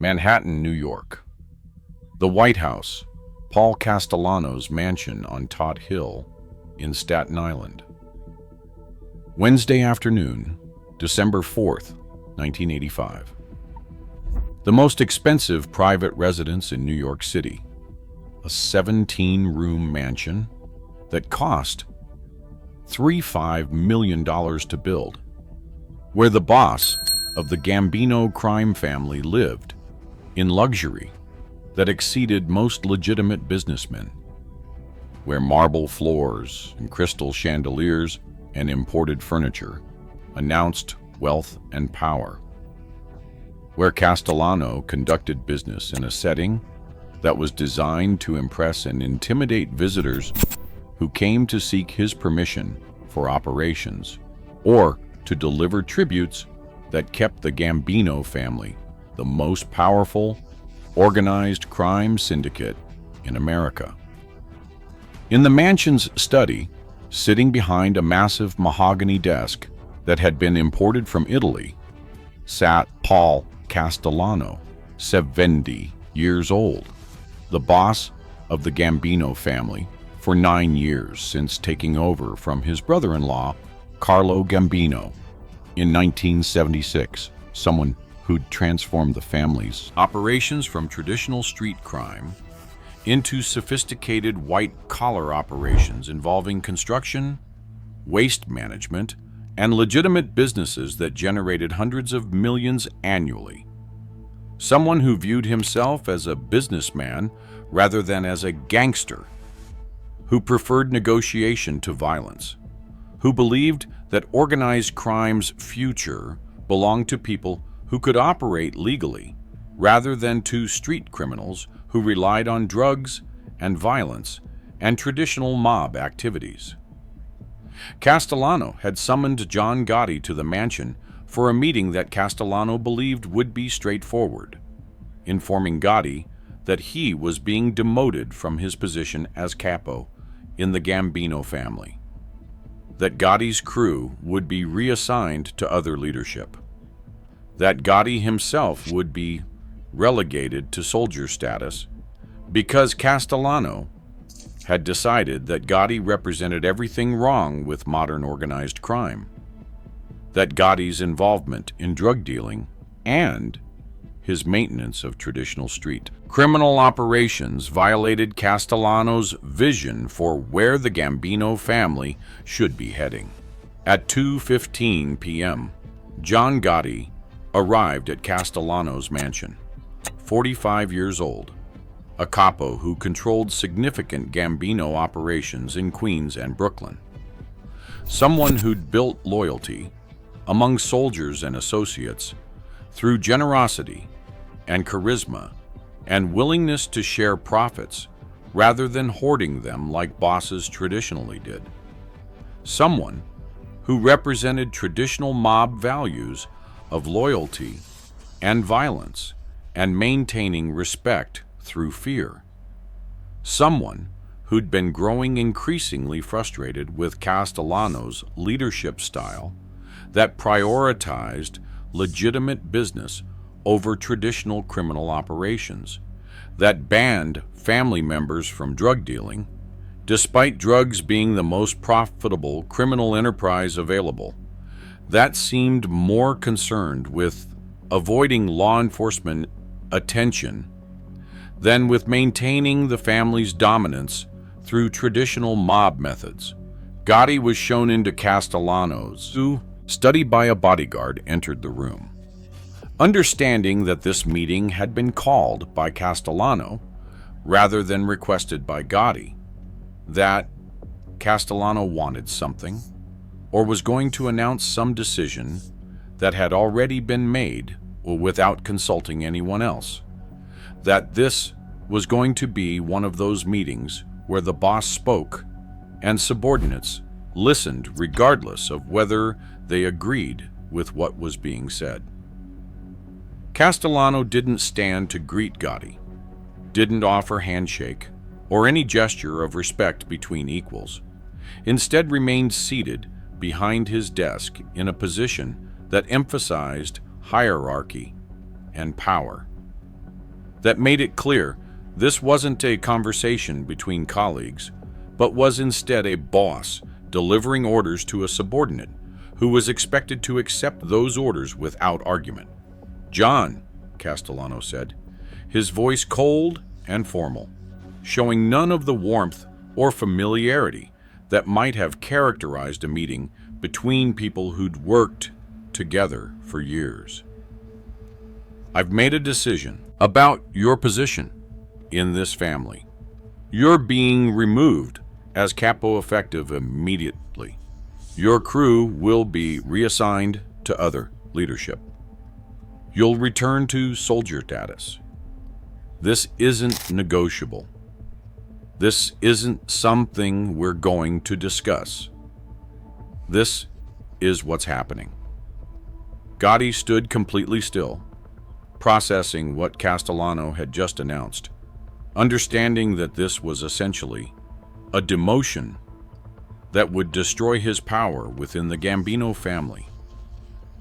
Manhattan, New York. The White House, Paul Castellano's mansion on Tot Hill in Staten Island. Wednesday afternoon, December 4th, 1985. The most expensive private residence in New York City, a 17-room mansion that cost $35 million to build, where the boss of the Gambino crime family lived in luxury that exceeded most legitimate businessmen, where marble floors and crystal chandeliers and imported furniture announced wealth and power, where Castellano conducted business in a setting that was designed to impress and intimidate visitors who came to seek his permission for operations or to deliver tributes that kept the Gambino family the most powerful, organized crime syndicate in America. In the mansion's study, sitting behind a massive mahogany desk that had been imported from Italy, sat Paul Castellano, 70 years old, the boss of the Gambino family for 9 years since taking over from his brother-in-law, Carlo Gambino, in 1976, someone who'd transformed the family's operations from traditional street crime into sophisticated white-collar operations involving construction, waste management, and legitimate businesses that generated hundreds of millions annually. Someone who viewed himself as a businessman rather than as a gangster, who preferred negotiation to violence, who believed that organized crime's future belonged to people who could operate legally, rather than to street criminals who relied on drugs and violence and traditional mob activities. Castellano had summoned John Gotti to the mansion for a meeting that Castellano believed would be straightforward, informing Gotti that he was being demoted from his position as capo in the Gambino family, that Gotti's crew would be reassigned to other leadership, that Gotti himself would be relegated to soldier status because Castellano had decided that Gotti represented everything wrong with modern organized crime, that Gotti's involvement in drug dealing and his maintenance of traditional street criminal operations violated Castellano's vision for where the Gambino family should be heading. At 2:15 p.m., John Gotti arrived at Castellano's mansion, 45 years old, a capo who controlled significant Gambino operations in Queens and Brooklyn, someone who'd built loyalty among soldiers and associates through generosity and charisma and willingness to share profits rather than hoarding them like bosses traditionally did, someone who represented traditional mob values of loyalty and violence and maintaining respect through fear, someone who'd been growing increasingly frustrated with Castellano's leadership style that prioritized legitimate business over traditional criminal operations, that banned family members from drug dealing, despite drugs being the most profitable criminal enterprise available, that seemed more concerned with avoiding law enforcement attention than with maintaining the family's dominance through traditional mob methods. Gotti was shown into Castellano's study by a bodyguard entered the room. Understanding that this meeting had been called by Castellano rather than requested by Gotti, that Castellano wanted something or was going to announce some decision that had already been made without consulting anyone else, that this was going to be one of those meetings where the boss spoke and subordinates listened regardless of whether they agreed with what was being said. Castellano didn't stand to greet Gotti, didn't offer handshake or any gesture of respect between equals, instead remained seated behind his desk in a position that emphasized hierarchy and power. that made it clear this wasn't a conversation between colleagues, but was instead a boss delivering orders to a subordinate who was expected to accept those orders without argument. "John," Castellano said, his voice cold and formal, showing none of the warmth or familiarity that might have characterized a meeting between people who'd worked together for years. "I've made a decision about your position in this family. You're being removed as capo effective immediately. Your crew will be reassigned to other leadership. You'll return to soldier status. This isn't negotiable. This isn't something we're going to discuss. This is what's happening." Gotti stood completely still, processing what Castellano had just announced, understanding that this was essentially a demotion that would destroy his power within the Gambino family,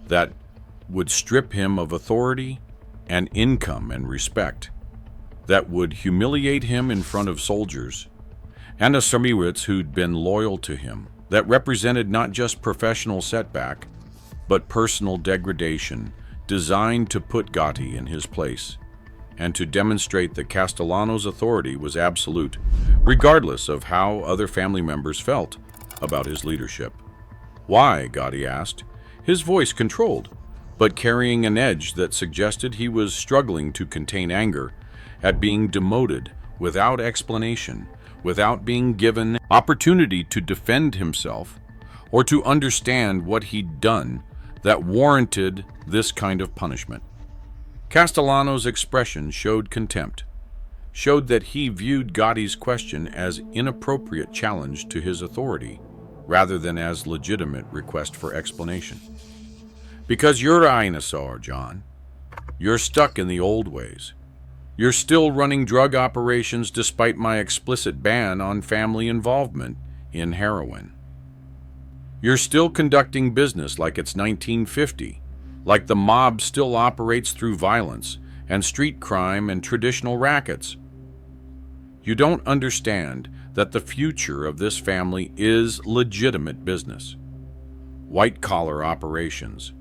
that would strip him of authority and income and respect, that would humiliate him in front of soldiers and Assamirites who'd been loyal to him, that represented not just professional setback, but personal degradation designed to put Gotti in his place and to demonstrate that Castellano's authority was absolute, regardless of how other family members felt about his leadership. "Why?" Gotti asked, his voice controlled, but carrying an edge that suggested he was struggling to contain anger at being demoted without explanation, without being given opportunity to defend himself or to understand what he'd done that warranted this kind of punishment. Castellano's expression showed contempt, showed that he viewed Gotti's question as inappropriate challenge to his authority, rather than as legitimate request for explanation. "Because you're a dinosaur, John. You're stuck in the old ways. You're still running drug operations despite my explicit ban on family involvement in heroin. You're still conducting business like it's 1950, like the mob still operates through violence and street crime and traditional rackets. You don't understand that the future of this family is legitimate business, white-collar operations,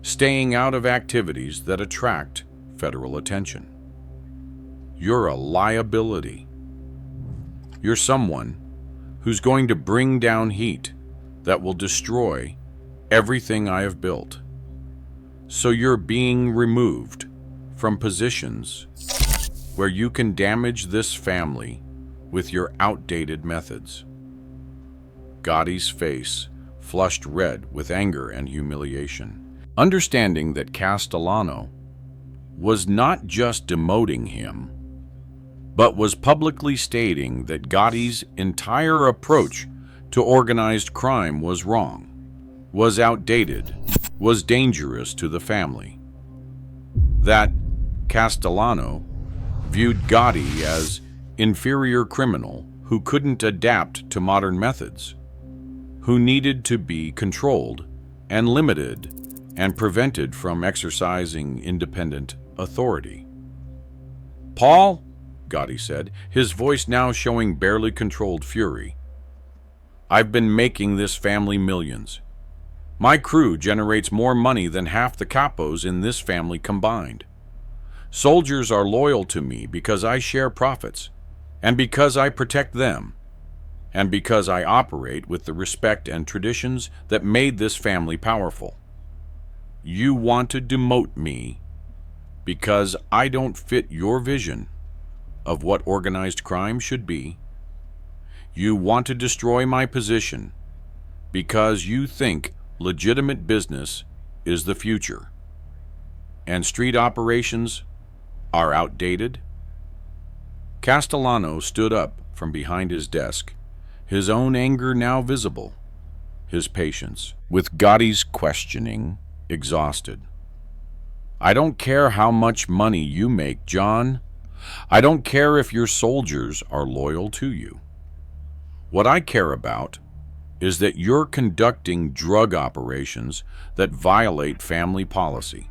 staying out of activities that attract federal attention. You're a liability. You're someone who's going to bring down heat that will destroy everything I have built. So you're being removed from positions where you can damage this family with your outdated methods." Gotti's face flushed red with anger and humiliation, understanding that Castellano was not just demoting him, but was publicly stating that Gotti's entire approach to organized crime was wrong, was outdated, was dangerous to the family. That Castellano viewed Gotti as inferior criminal who couldn't adapt to modern methods, who needed to be controlled and limited and prevented from exercising independent authority. "Paul," Gotti said, his voice now showing barely controlled fury, "I've been making this family millions. My crew generates more money than half the capos in this family combined. Soldiers are loyal to me because I share profits, and because I protect them, and because I operate with the respect and traditions that made this family powerful. You want to demote me because I don't fit your vision of what organized crime should be. You want to destroy my position because you think legitimate business is the future, and street operations are outdated." Castellano stood up from behind his desk, his own anger now visible, his patience with Gotti's questioning exhausted. "I don't care how much money you make, John. I don't care if your soldiers are loyal to you. What I care about is that you're conducting drug operations that violate family policy,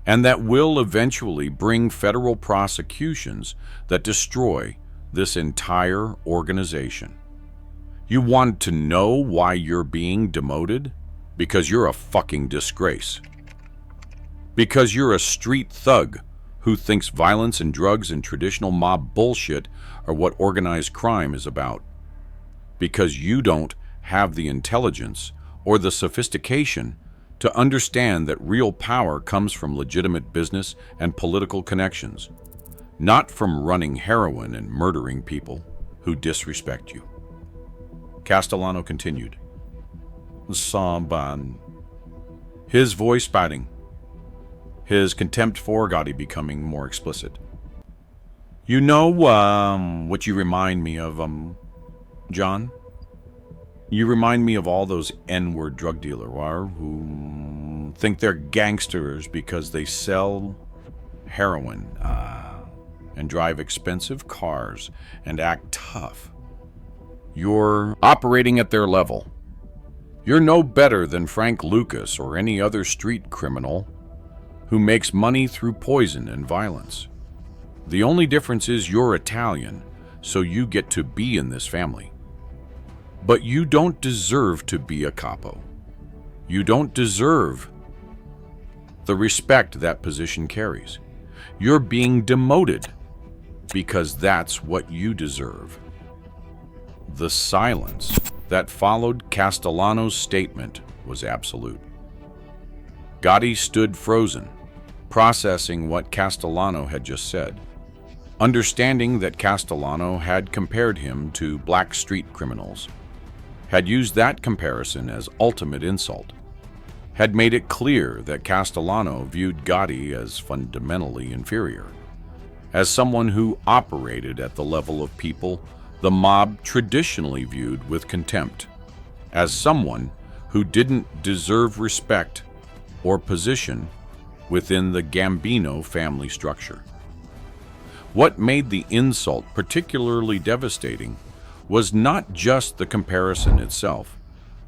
and that will eventually bring federal prosecutions that destroy this entire organization. You want to know why you're being demoted? Because you're a fucking disgrace. Because you're a street thug who thinks violence and drugs and traditional mob bullshit are what organized crime is about. Because you don't have the intelligence or the sophistication to understand that real power comes from legitimate business and political connections, not from running heroin and murdering people who disrespect you. Castellano continued. Saban. His voice spouting, his contempt for Gotti becoming more explicit. You know, what you remind me of, John? You remind me of all those N-word drug dealers who think they're gangsters because they sell heroin, and drive expensive cars and act tough. You're operating at their level. You're no better than Frank Lucas or any other street criminal who makes money through poison and violence. The only difference is you're Italian, so you get to be in this family. But you don't deserve to be a capo. You don't deserve the respect that position carries. You're being demoted because that's what you deserve. The silence that followed Castellano's statement was absolute. Gotti stood frozen, processing what Castellano had just said, understanding that Castellano had compared him to black street criminals, had used that comparison as ultimate insult, had made it clear that Castellano viewed Gotti as fundamentally inferior, as someone who operated at the level of people the mob traditionally viewed with contempt, as someone who didn't deserve respect or position within the Gambino family structure. What made the insult particularly devastating was not just the comparison itself,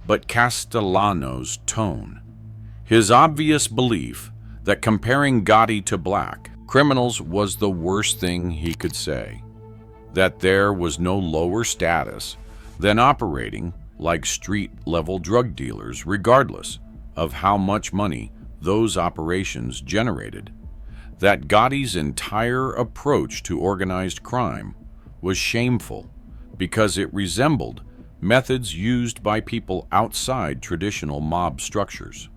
but Castellano's tone. His obvious belief that comparing Gotti to black criminals was the worst thing he could say, that there was no lower status than operating like street-level drug dealers, regardless of how much money those operations generated, that Gotti's entire approach to organized crime was shameful because it resembled methods used by people outside traditional mob structures.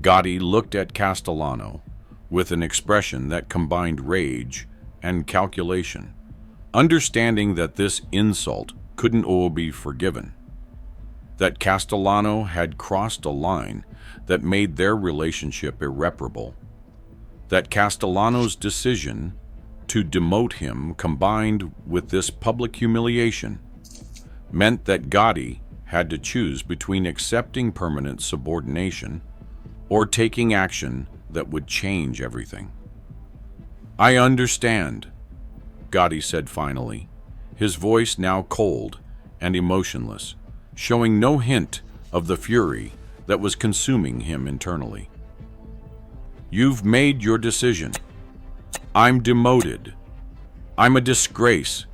Gotti looked at Castellano with an expression that combined rage and calculation, understanding that this insult couldn't all be forgiven, that Castellano had crossed a line that made their relationship irreparable, that Castellano's decision to demote him combined with this public humiliation meant that Gotti had to choose between accepting permanent subordination or taking action that would change everything. I understand, Gotti said finally, his voice now cold and emotionless, showing no hint of the fury that was consuming him internally. You've made your decision. I'm demoted. I'm a disgrace.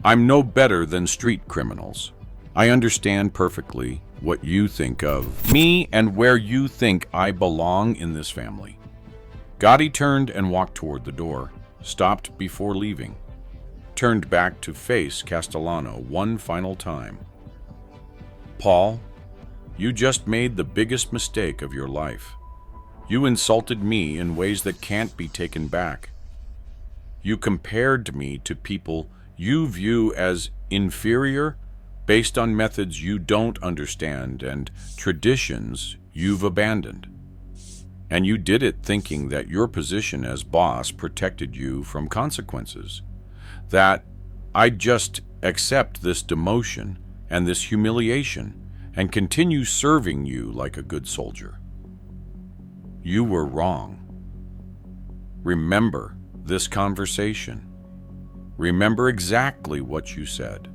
I'm no better than street criminals. I understand perfectly what you think of me and where you think I belong in this family. Gotti turned and walked toward the door, stopped before leaving, turned back to face Castellano one final time. Paul, you just made the biggest mistake of your life. You insulted me in ways that can't be taken back. You compared me to people you view as inferior based on methods you don't understand and traditions you've abandoned. And you did it thinking that your position as boss protected you from consequences, that I'd just accept this demotion and this humiliation and continue serving you like a good soldier. You were wrong. Remember this conversation. Remember exactly what you said.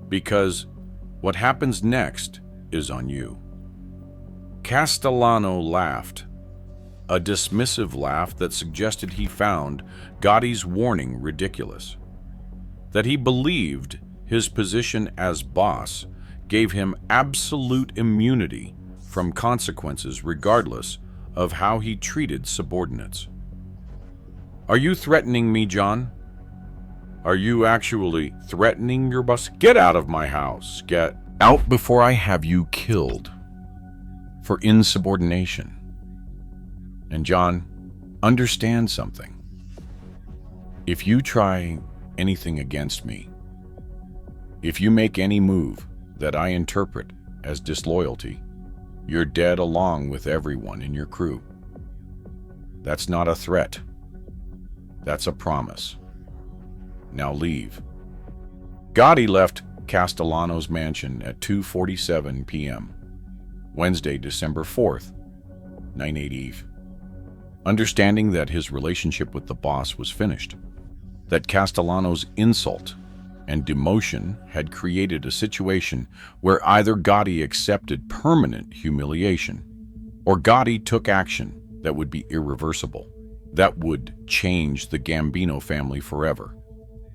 Because what happens next is on you. Castellano laughed, a dismissive laugh that suggested he found Gotti's warning ridiculous, that he believed his position as boss gave him absolute immunity from consequences regardless of how he treated subordinates. "Are you threatening me, John? Are you actually threatening your boss? Get out of my house. Get out before I have you killed for insubordination. And John, understand something. If you try anything against me, if you make any move that I interpret as disloyalty, you're dead along with everyone in your crew. That's not a threat. That's a promise. Now leave." Gotti left Castellano's mansion at 2:47 p.m., Wednesday, December 4th, 980, understanding that his relationship with the boss was finished, that Castellano's insult and demotion had created a situation where either Gotti accepted permanent humiliation or Gotti took action that would be irreversible, that would change the Gambino family forever,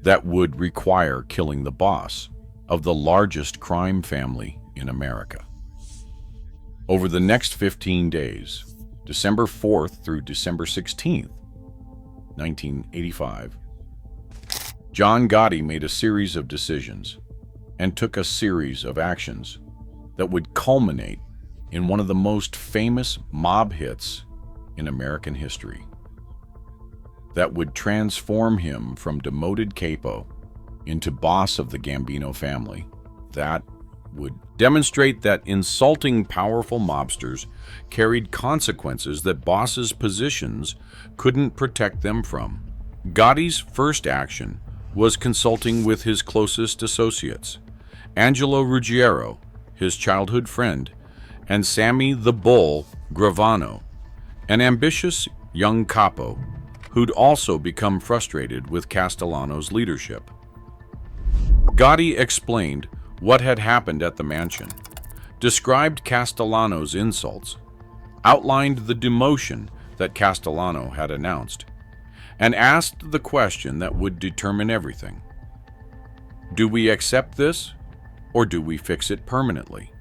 that would require killing the boss of the largest crime family in America. Over the next 15 days, December 4th through December 16th, 1985, John Gotti made a series of decisions and took a series of actions that would culminate in one of the most famous mob hits in American history, that would transform him from demoted capo into boss of the Gambino family, that would demonstrate that insulting powerful mobsters carried consequences that bosses' positions couldn't protect them from. Gotti's first action was consulting with his closest associates, Angelo Ruggiero, his childhood friend, and Sammy the Bull Gravano, an ambitious young capo who'd also become frustrated with Castellano's leadership. Gotti explained what had happened at the mansion, described Castellano's insults, outlined the demotion that Castellano had announced, and asked the question that would determine everything. Do we accept this, or do we fix it permanently?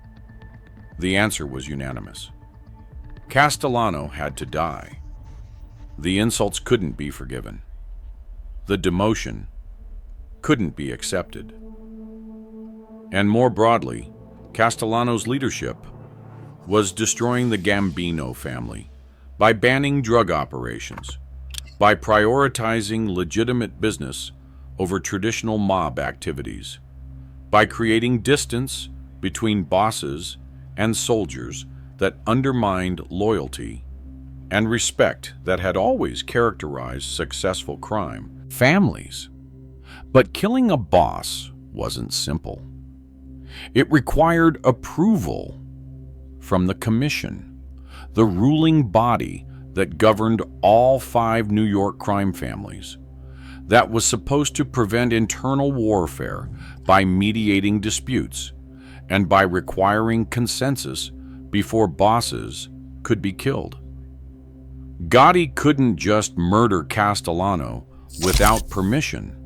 The answer was unanimous. Castellano had to die. The insults couldn't be forgiven. The demotion couldn't be accepted. And more broadly, Castellano's leadership was destroying the Gambino family by banning drug operations, by prioritizing legitimate business over traditional mob activities, by creating distance between bosses and soldiers that undermined loyalty and respect that had always characterized successful crime families. But killing a boss wasn't simple. It required approval from the commission, the ruling body that governed all 5 New York crime families, that was supposed to prevent internal warfare by mediating disputes and by requiring consensus before bosses could be killed. Gotti couldn't just murder Castellano without permission.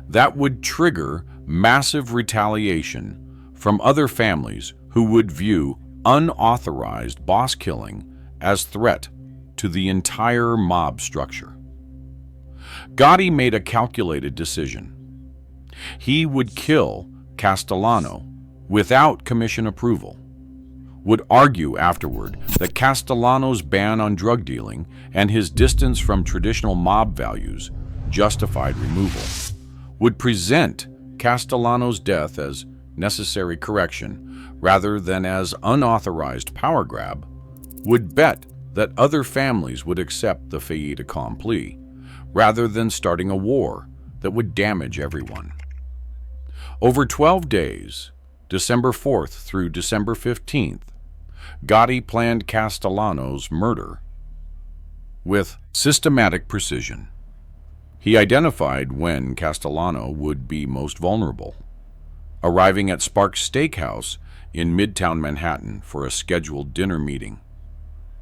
That would trigger massive retaliation from other families who would view unauthorized boss killing as threat to the entire mob structure. Gotti made a calculated decision. He would kill Castellano without commission approval, would argue afterward that Castellano's ban on drug dealing and his distance from traditional mob values justified removal, would present Castellano's death as necessary correction rather than as unauthorized power grab, would bet that other families would accept the fait accompli rather than starting a war that would damage everyone. Over 12 days, December 4th through December 15th, Gotti planned Castellano's murder with systematic precision. He identified when Castellano would be most vulnerable, arriving at Sparks Steakhouse in Midtown Manhattan for a scheduled dinner meeting.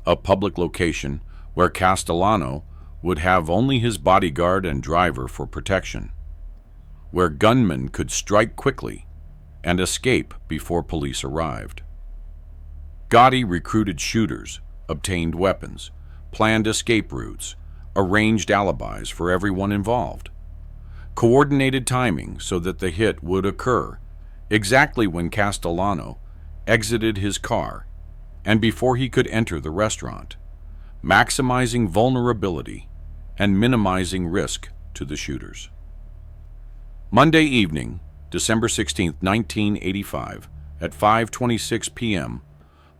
a public location where Castellano would have only his bodyguard and driver for protection, where gunmen could strike quickly and escape before police arrived. Gotti recruited shooters, obtained weapons, planned escape routes, arranged alibis for everyone involved, coordinated timing so that the hit would occur exactly when Castellano exited his car and before he could enter the restaurant, maximizing vulnerability and minimizing risk to the shooters. Monday evening, December 16, 1985, at 5:26 p.m.,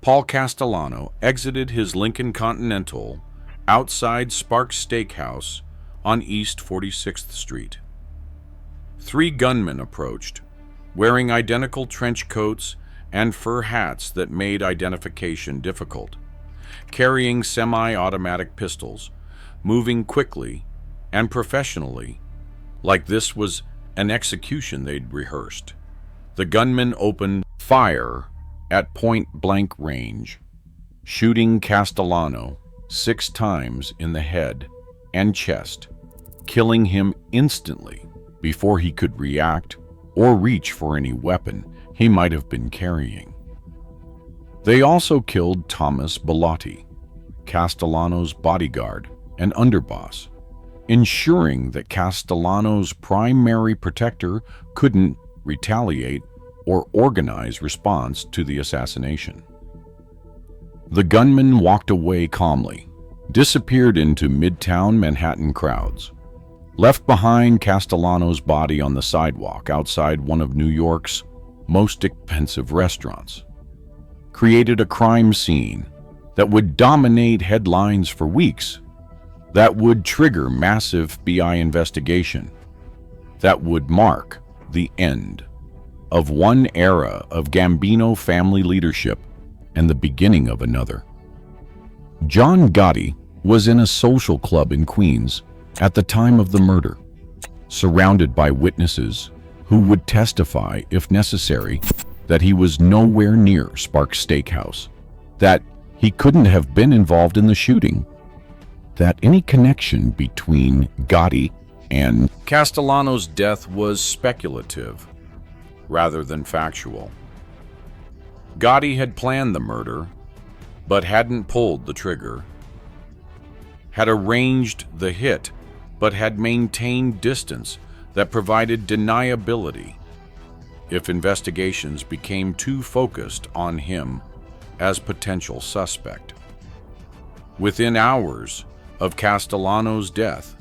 Paul Castellano exited his Lincoln Continental outside Sparks Steakhouse on East 46th Street. 3 gunmen approached, wearing identical trench coats and fur hats that made identification difficult, carrying semi-automatic pistols, moving quickly and professionally, like this was an execution they'd rehearsed. The gunmen opened fire at point-blank range, shooting Castellano 6 times in the head and chest, killing him instantly before he could react or reach for any weapon he might have been carrying. They also killed Thomas Bellotti, Castellano's bodyguard and underboss, ensuring that Castellano's primary protector couldn't retaliate or organize response to the assassination. The gunman walked away calmly, disappeared into Midtown Manhattan crowds, left behind Castellano's body on the sidewalk outside one of New York's most expensive restaurants, created a crime scene that would dominate headlines for weeks, that would trigger massive FBI investigation, that would mark the end of one era of Gambino family leadership and the beginning of another. John Gotti was in a social club in Queens at the time of the murder, surrounded by witnesses who would testify, if necessary, that he was nowhere near Sparks Steakhouse, that he couldn't have been involved in the shooting, that any connection between Gotti and Castellano's death was speculative rather than factual. Gotti had planned the murder, but hadn't pulled the trigger, had arranged the hit, but had maintained distance that provided deniability if investigations became too focused on him as potential suspect. Within hours of Castellano's death,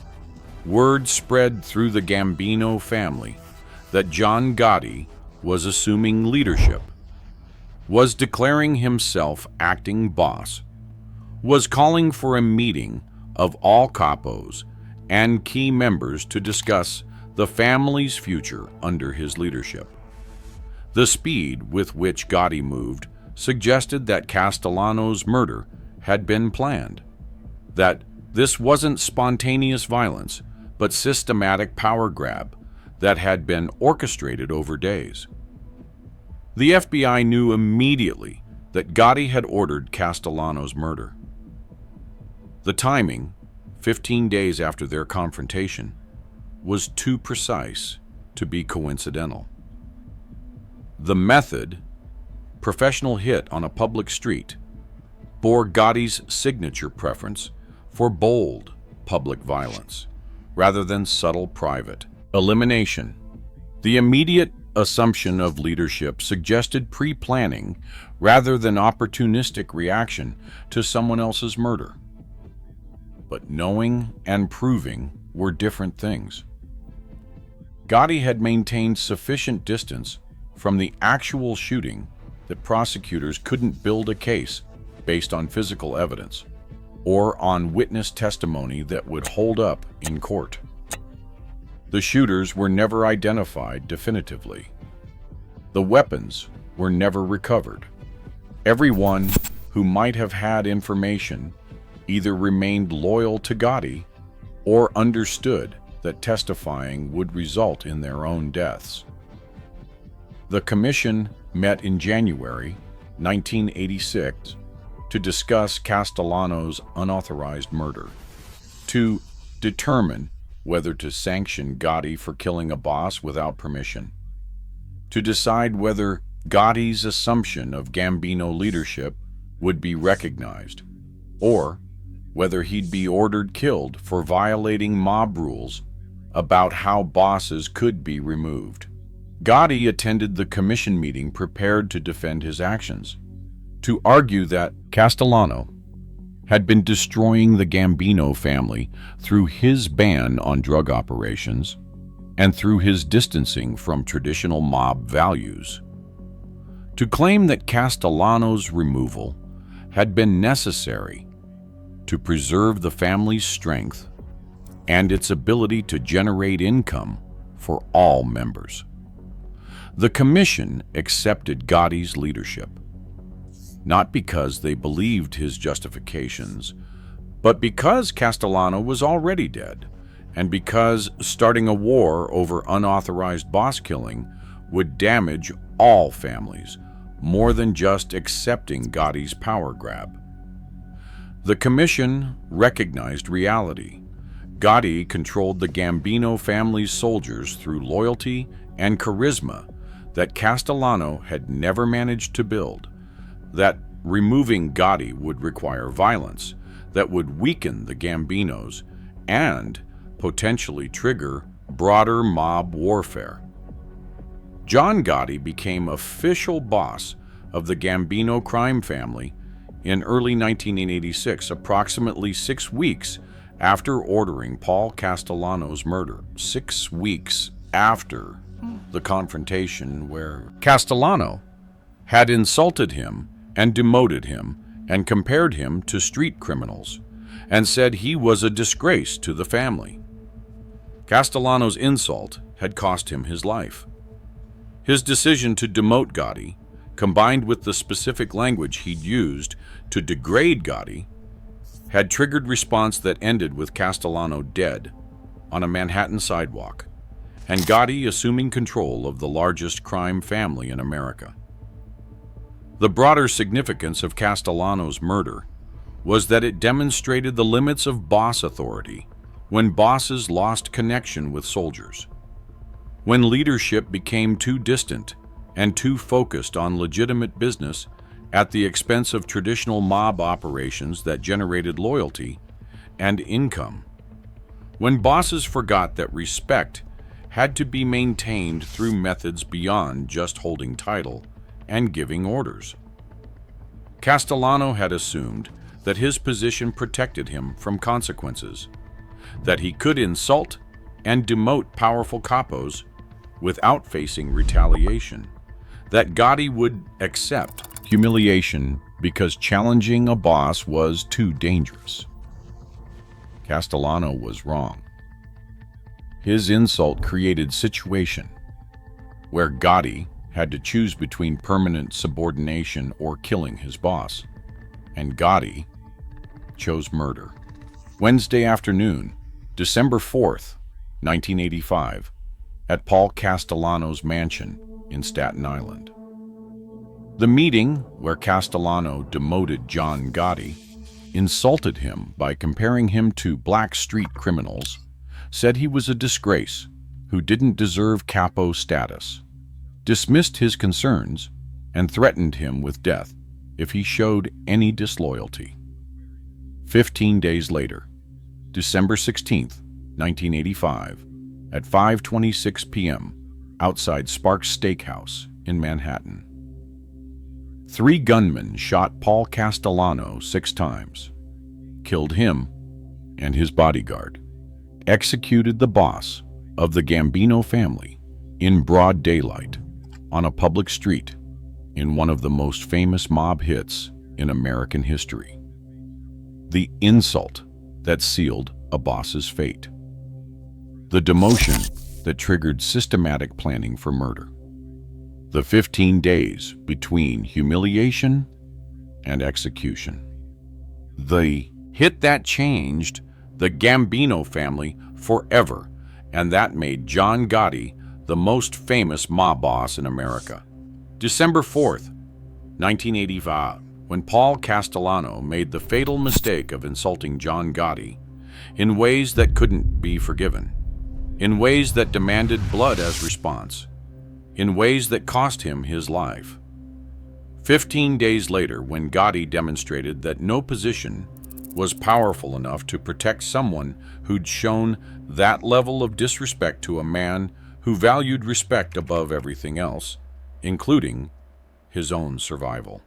word spread through the Gambino family that John Gotti was assuming leadership, was declaring himself acting boss, was calling for a meeting of all capos and key members to discuss the family's future under his leadership. The speed with which Gotti moved suggested that Castellano's murder had been planned, that this wasn't spontaneous violence, but systematic power grab that had been orchestrated over days. The FBI knew immediately that Gotti had ordered Castellano's murder. The timing, 15 days after their confrontation, was too precise to be coincidental. The method, professional hit on a public street, bore Gotti's signature preference for bold public violence rather than subtle private elimination. The immediate assumption of leadership suggested pre-planning rather than opportunistic reaction to someone else's murder. But knowing and proving were different things. Gotti had maintained sufficient distance from the actual shooting that prosecutors couldn't build a case based on physical evidence or on witness testimony that would hold up in court. The shooters were never identified definitively. The weapons were never recovered. Everyone who might have had information either remained loyal to Gotti or understood that testifying would result in their own deaths. The commission met in January 1986 to discuss Castellano's unauthorized murder, to determine whether to sanction Gotti for killing a boss without permission, to decide whether Gotti's assumption of Gambino leadership would be recognized, or whether he'd be ordered killed for violating mob rules about how bosses could be removed. Gotti attended the commission meeting prepared to defend his actions, to argue that Castellano had been destroying the Gambino family through his ban on drug operations and through his distancing from traditional mob values, to claim that Castellano's removal had been necessary to preserve the family's strength and its ability to generate income for all members. The commission accepted Gotti's leadership, not because they believed his justifications, but because Castellano was already dead, and because starting a war over unauthorized boss killing would damage all families, more than just accepting Gotti's power grab. The commission recognized reality. Gotti controlled the Gambino family's soldiers through loyalty and charisma that Castellano had never managed to build, that removing Gotti would require violence that would weaken the Gambinos and potentially trigger broader mob warfare. John Gotti became official boss of the Gambino crime family in early 1986, approximately 6 weeks after ordering Paul Castellano's murder. 6 weeks after the confrontation where Castellano had insulted him and demoted him and compared him to street criminals and said he was a disgrace to the family. Castellano's insult had cost him his life. His decision to demote Gotti, combined with the specific language he'd used to degrade Gotti, had triggered response that ended with Castellano dead on a Manhattan sidewalk, and Gotti assuming control of the largest crime family in America. The broader significance of Castellano's murder was that it demonstrated the limits of boss authority when bosses lost connection with soldiers, when leadership became too distant and too focused on legitimate business at the expense of traditional mob operations that generated loyalty and income, when bosses forgot that respect had to be maintained through methods beyond just holding title and giving orders. Castellano had assumed that his position protected him from consequences, that he could insult and demote powerful capos without facing retaliation, that Gotti would accept humiliation because challenging a boss was too dangerous. Castellano was wrong. His insult created a situation where Gotti had to choose between permanent subordination or killing his boss, and Gotti chose murder. Wednesday afternoon, December 4th, 1985, at Paul Castellano's mansion in Staten Island. The meeting, where Castellano demoted John Gotti, insulted him by comparing him to black street criminals, said he was a disgrace who didn't deserve capo status, dismissed his concerns, and threatened him with death if he showed any disloyalty. 15 days later, December 16th, 1985, at 5:26 p.m., outside Sparks Steakhouse in Manhattan, 3 gunmen shot Paul Castellano 6 times, killed him and his bodyguard, executed the boss of the Gambino family in broad daylight on a public street in one of the most famous mob hits in American history. The insult that sealed a boss's fate. The demotion that triggered systematic planning for murder. The 15 days between humiliation and execution. The hit that changed the Gambino family forever, and that made John Gotti the most famous mob boss in America. December 4th, 1985, when Paul Castellano made the fatal mistake of insulting John Gotti in ways that couldn't be forgiven, in ways that demanded blood as response, in ways that cost him his life. 15 days later, when Gotti demonstrated that no position was powerful enough to protect someone who'd shown that level of disrespect to a man who valued respect above everything else, including his own survival.